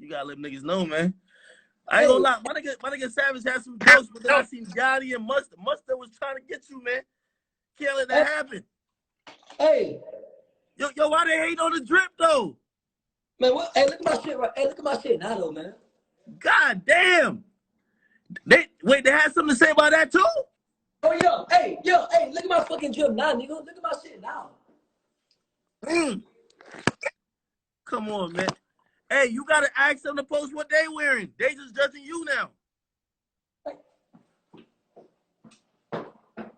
You gotta let niggas know, man. I ain't gonna lie, my nigga Savage had some jokes, but then I seen Yachty and Mustard. Mustard was trying to get you, man. Can't let that happen. Hey. Yo, why they hate on the drip though? Man, what? Hey, look at my shit, right? Hey, look at my shit now, though, man. God damn. They had something to say about that too? Oh, yo, hey, look at my fucking drip now, nigga. Look at my shit now. Come on, man. Hey, you gotta ask them to post what they wearing. They just judging you now.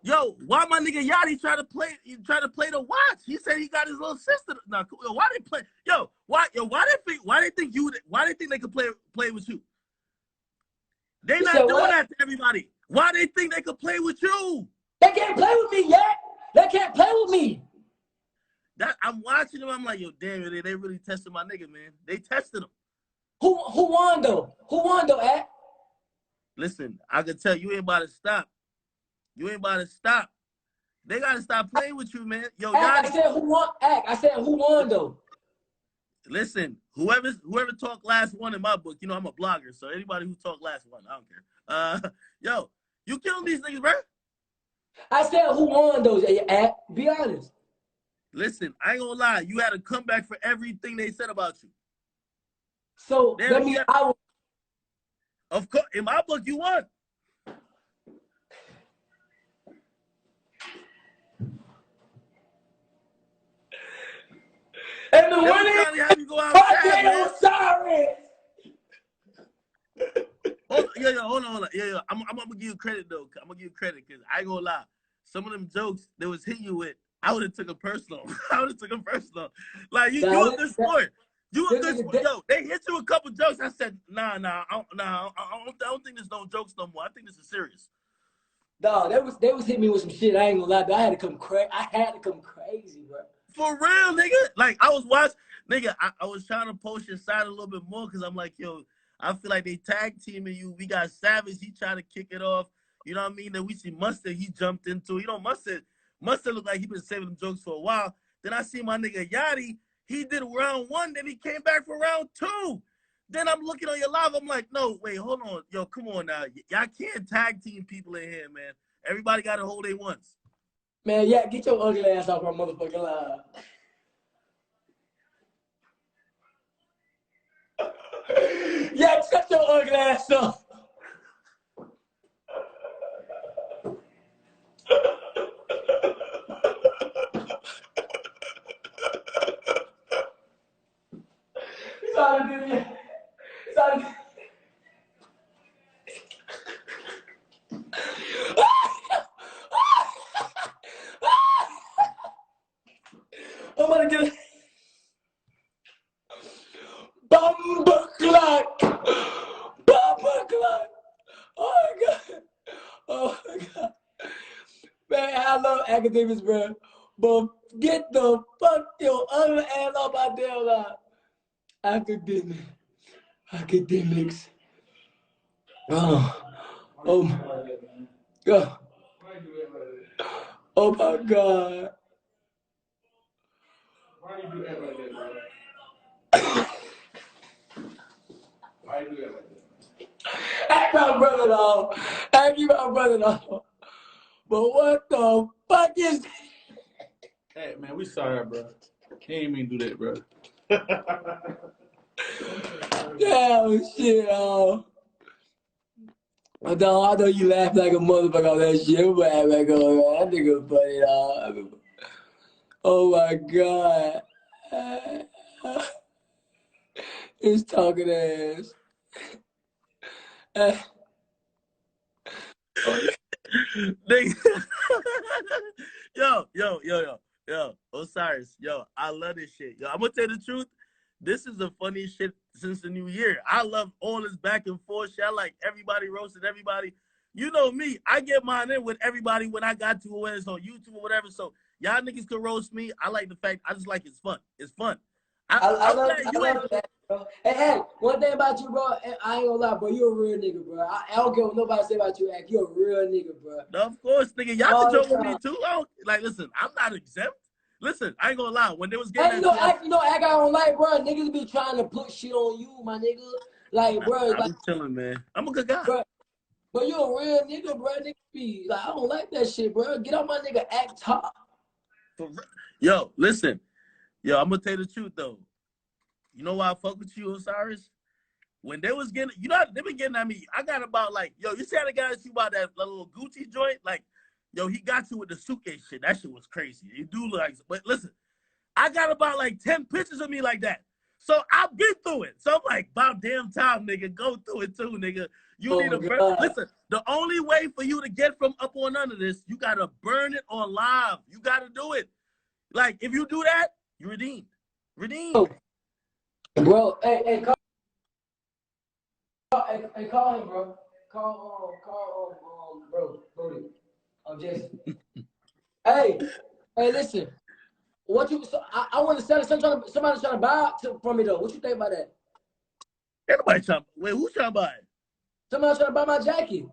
Yo, why my nigga Yachty try to play the watch? He said he got his little sister. Nah, why they play? Why they think they could play with you? They not doing that to everybody. Why they think they could play with you? They can't play with me yet. They can't play with me. I'm watching them. I'm like, yo, damn it, they really tested my nigga, man. They tested him. Who won though? Who won though, Ak? Listen, I can tell you ain't about to stop. You ain't about to stop. They gotta stop playing with you, man. Yo, Ak, I said who won? Ak, I said who won though? Listen, whoever talked last one in my book, you know I'm a blogger, so anybody who talked last one, I don't care. Yo, you killing these niggas, bro? I said who won those, Ak? Be honest. Listen, I ain't gonna lie. You had a comeback for everything they said about you. So that means I won. Of course, in my book, you won. And the winning have you go outside, man. Osiris. Hold on. Yeah, I'm gonna give you credit though. I'm gonna give you credit because I ain't gonna lie. Some of them jokes they was hitting you with, I would have took them personal. Like you a good sport. You a good sport. Yo, they hit you a couple jokes. I said, nah. I don't think there's no jokes no more. I think this is serious. No, they was hitting me with some shit. I ain't gonna lie, but I had to come crazy, bro. For real, nigga. Like I was watching, nigga. I was trying to post your side a little bit more because I'm like, yo, I feel like they tag teaming you. We got Savage. He tried to kick it off. You know what I mean? Then we see Mustard. He jumped into. You know, Mustard looked like he been saving them jokes for a while. Then I see my nigga Yachty. He did round one. Then he came back for round two. Then I'm looking on your live. I'm like, no, wait, hold on. Yo, come on now. Y'all can't tag team people in here, man. Everybody got to hold they once. Man, yeah, get your ugly ass off my motherfucking live. Yeah, shut your ugly ass up. I'm gonna get it. Bumper clock. Oh my god. Man, I love academics, bro. But get the fuck your ugly ass off my damn life. Academics. Oh my god. Oh my god. Why do you do that like that, bro? Why do you do that like that? Act my brother dog. Act you my brother dog. But what the fuck is that? Hey man, we sorry, bro. Can't even do that, bro. Damn shit, I know you laugh like a motherfucker on that shit, but I'm like, oh, that nigga funny, dog. Oh my god. He's talking ass. Yo, Osiris, yo, I love this shit. Yo, I'm gonna tell you the truth. This is the funniest shit since the new year. I love all this back and forth shit. I like everybody roasting everybody. You know me, I get mine in with everybody when I got to, whether it's on YouTube or whatever. So y'all niggas can roast me. I like the fact, I just like it's fun. It's fun. I love that, bro. Hey, one thing about you, bro, I ain't gonna lie, bro, you a real nigga, bro. I don't care what nobody say about you, Ak. You a real nigga, bro. No, of course, nigga. Y'all can joke with me too. Like, listen, I'm not exempt. listen, I ain't gonna lie. When they was Hey, getting that, I got on light, bro. Niggas be trying to put shit on you, my nigga. Like, bro, I like, be chilling, man. I'm a good guy. bro, but you a real nigga, bro. Nigga be like, I don't like that shit, bro. Get on my nigga act top. Yo, listen. Yo, I'm gonna tell you the truth though. You know why I fuck with you, Osiris? When they was getting, you know, they been getting at me. I got about like, yo, you see how the guy that you about that little Gucci joint? Like, yo, he got you with the suitcase shit. That shit was crazy. You do look like, but listen, I got about like 10 pictures of me like that. So I've been through it. So I'm like, about damn time, nigga, go through it too, nigga. You need to burn. Listen, the only way for you to get from up on under this, you gotta burn it on live. You gotta do it. Like, if you do that, you redeemed. Redeemed. Oh. Bro, hey, call him, bro. Call, bro. I'm Jason. hey, listen. What you? So I want to sell somebody trying to buy from me though. What you think about that? Everybody trying. Wait, who's trying to buy it? Somebody trying to buy my jacket.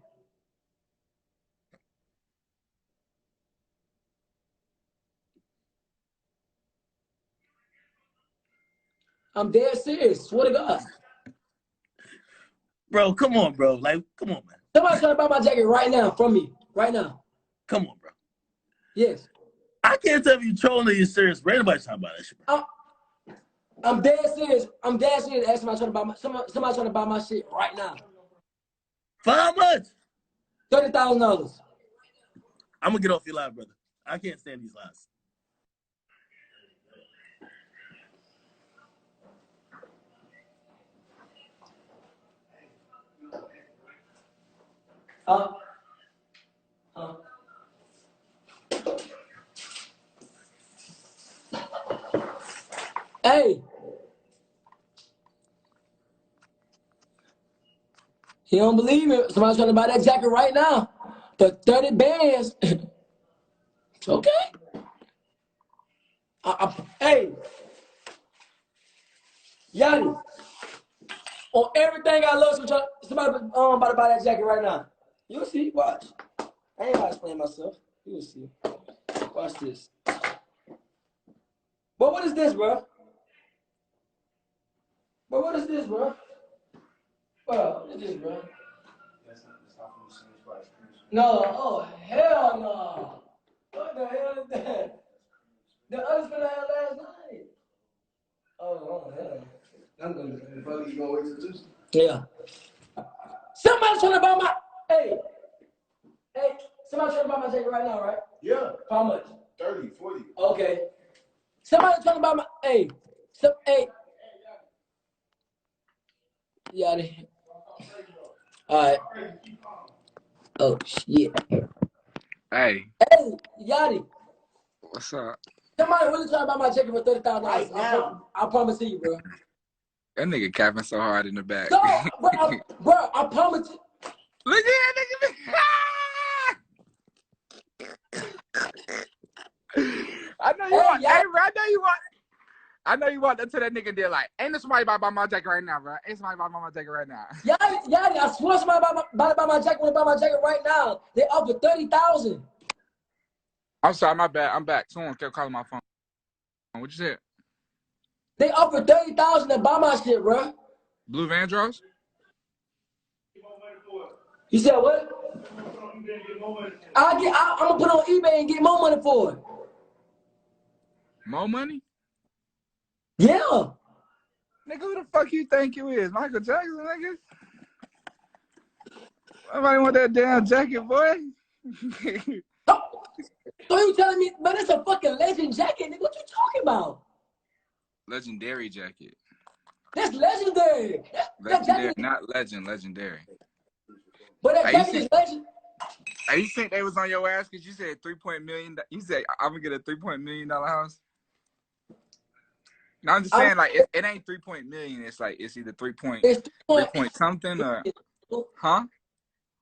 I'm dead serious. Swear to God. Bro, come on, bro. Like, come on, man. Somebody trying to buy my jacket right now from me. Right now. Come on, bro. Yes. I can't tell if you're trolling or you're serious, bro. Anybody's talking about that shit, bro. I'm dead serious. I'm dead serious. Ask somebody trying to buy somebody trying to buy my shit right now. For how much? $30,000. I'm gonna get off your live, brother. I can't stand these lies. Hey. He don't believe me. Somebody's trying to buy that jacket right now for 30 bands. Okay. Hey. Yachty. On everything I love, somebody about to buy that jacket right now. You'll see. Watch. I ain't about to explain myself. You'll see. Watch this. But what is this, bro? But what is this, bro? Bro, what is this, bro? No. Oh, hell no. What the hell is that? The others gonna have last night. Oh, hell. I'm gonna wait till Tuesday. Yeah. Somebody trying to buy my. Hey, somebody trying to buy my jacket right now, right? Yeah. How much? 30, 40. Okay. Somebody trying to buy my. Hey. Yachty. All right. Oh shit. Hey. Hey, Yachty. What's up? Somebody really trying to buy my jacket for $30,000 Right now. I promise you, bro. That nigga capping so hard in the back. No, bro, I promise you. Look at that nigga. I know you want. Yeah. Hey, bro, I know you want that to that nigga there. Like, ain't there somebody about to buy my jacket right now, bro? Ain't somebody about to buy my jacket right now? Yachty, I swear somebody about to buy my jacket. Want to buy my jacket right now? They offer $30,000. I'm sorry, my bad. I'm back. Someone kept calling my phone. What you said? They offer $30,000 to buy my shit, bro. Blue Vandross? You said what? I'm gonna put it on eBay and get more money for it. More money? Yeah. Nigga, who the fuck you think you is? Michael Jackson, nigga? Nobody want that damn jacket, boy. So you telling me, man, it's a fucking legend jacket, nigga? What you talking about? Legendary jacket. That's legendary. That jacket, not legend, legendary. but that jacket is legend. Hey, you think they was on your ass because you said $3 million? You said I'm gonna get a $3 million house. No, I'm just saying, like, it ain't $3 million. It's like it's either 3 point something or, huh?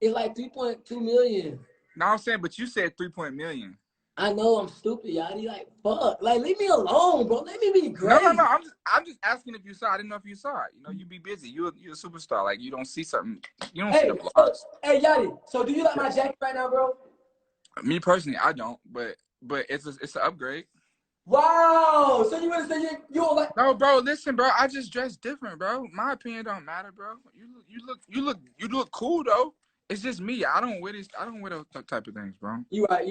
It's like 3.2 million. No, I'm saying, but you said $3 million. I know I'm stupid, Yachty. Like, fuck. Like, leave me alone, bro. Let me be great. No. I'm just asking if you saw. I didn't know if you saw it. You know, you be busy. You're a superstar. Like, you don't see something. You don't see the vlogs. Hey, Yachty. So, do you like my jacket right now, bro? Me personally, I don't. But it's an upgrade. Wow. So you want to say you don't like? No, bro. Listen, bro. I just dress different, bro. My opinion don't matter, bro. You look cool though. It's just me. I don't wear this. I don't wear those type of things, bro. You right.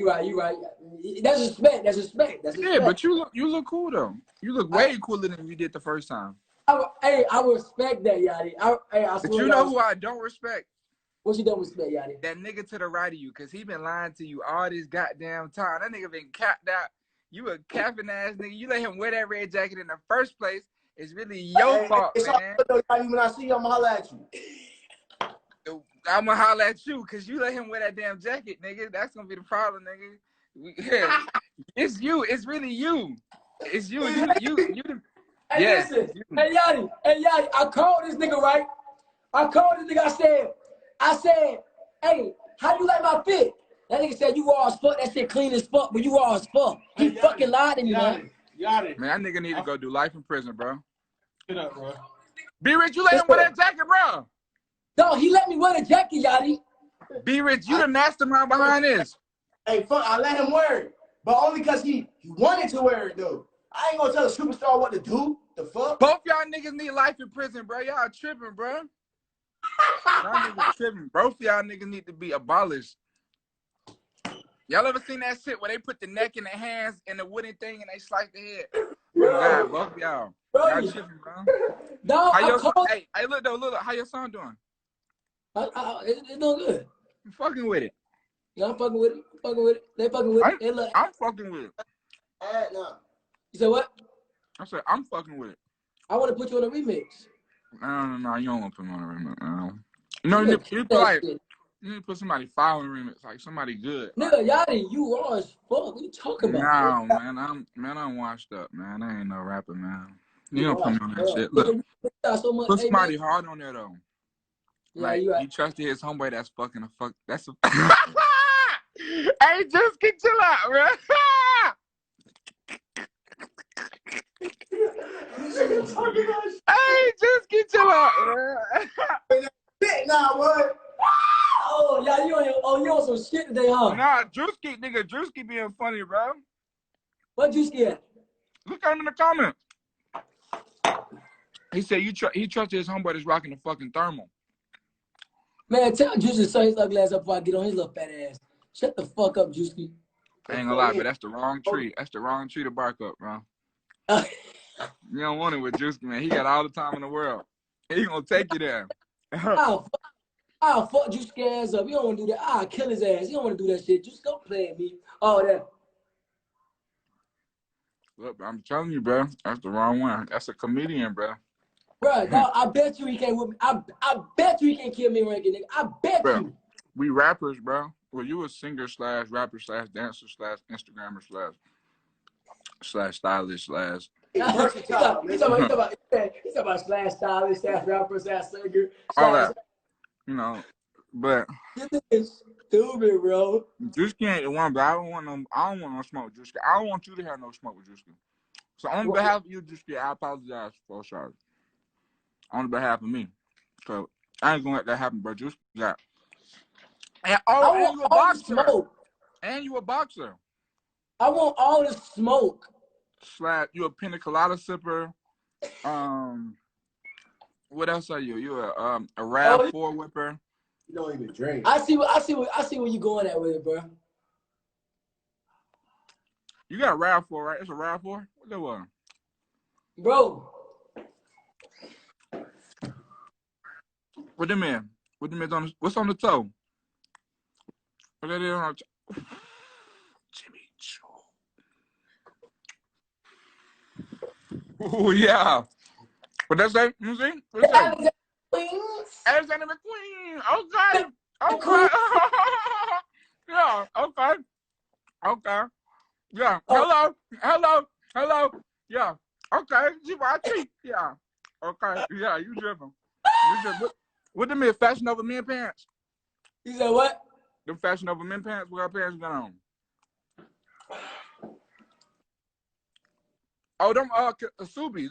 That's respect. Yeah, but you look cool though. You look way cooler than you did the first time. I respect that, Yachty. I But you know who I don't respect? What you don't respect, Yachty? That nigga to the right of you, cause he been lying to you all this goddamn time. That nigga been capped out. You a capping ass nigga. You let him wear that red jacket in the first place. It's really your fault, man. When I see you, I'ma holler at you. I'ma holler at you, cause you let him wear that damn jacket, nigga. That's gonna be the problem, nigga. It's you. It's really you. It's you. You. Hey, yes. listen. Hey, Yachty. I called this nigga, right? I said, hey, how you like my fit? That nigga said, you raw as fuck. That shit clean as fuck, but you raw as fuck. He fucking lied to me, man. Yachty. Man, that nigga need to go do life in prison, bro. Get up, bro. Be Rich, you let him wear that jacket, bro. No, he let me wear the jacket, Yachty. Be Rich, you the mastermind behind this. Hey, fuck, I let him wear it, but only because he wanted to wear it, though. I ain't gonna tell a superstar what to do. The fuck? Both y'all niggas need life in prison, bro. Y'all tripping, bro. Y'all niggas tripping. Both y'all niggas need to be abolished. Y'all ever seen that shit where they put the neck and the hands in the wooden thing and they slice the head? Oh, God, both y'all. Y'all tripping, bro. No, How your son, hey, look, how your son doing? It's doing good. I'm fucking with it. Yeah, I'm fucking with it. They fucking with it. Hey, look. I'm fucking with it. No. You said what? I said, I'm fucking with it. I want to put you on a remix. No, you don't want to put me on a remix. You know, you need to put somebody fire on the remix, like somebody good. Nigga, Yachty, you raw as fuck. What you talking about? No, man, I'm washed up, man. I ain't no rapper, man. You don't put me on that shit. Look, put somebody hard on there though. Yeah, like you right. He trusted his homeboy. That's fucking a fuck. That's a. Hey, just get chill out, bro. Hey, just get chill out, bro. Nah, what? Oh, yeah, you on some shit today, huh? Nah, Drewski being funny, bro. What you scared? Look at him in the comments. He said he trusted his homeboy that's rocking the fucking thermal. Man, tell Juicy to shut his ugly ass up before I get on his little fat ass. Shut the fuck up, Juicy. I ain't gonna lie, but that's the wrong tree. That's the wrong tree to bark up, bro. You don't want it with Juicy, man. He got all the time in the world. He gonna take you there. I'll fuck Juicy ass up. You don't want to do that. I'll kill his ass. You don't want to do that shit. Just go play at me. Oh, that. Look, I'm telling you, bro. That's the wrong one. That's a comedian, bro. Bro, dog, I bet you he can't whip me. I bet you he can't kill me ranking, nigga. I bet you. We rappers, bro. Well, you a singer / rapper / dancer / Instagrammer / stylist / He's talking about slash stylist, slash rapper, slash singer. All that. You know, but This is stupid, bro. Juicy ain't the one, but I don't want no smoke with Juicy. I don't want you to have no smoke with Juicy. So on behalf of you, Juicy, I apologize for sorry. On behalf of me. So I ain't gonna let that happen, bro. Juicy got. And you a boxer. And you a boxer. I want all the smoke. / you a pina colada sipper. What else are you? You a RAV4 whipper. You don't even drink. I see where you going at with it, bro. You got a RAV4, right? It's a RAV4? What that was? Bro. What them in? What them is on what's on the toe? What that is on the toe? Jimmy Choo. Oh yeah. What that say? You see? What that say? Alexander McQueen. Okay. Yeah, okay. Okay. Yeah. Hello. Yeah. Okay. GYT. Yeah. Okay. Yeah, you dripping. What them is Fashion Over Men pants? You said what? Them Fashion Over Men pants? What kind of pants you got on? Oh, them Subies.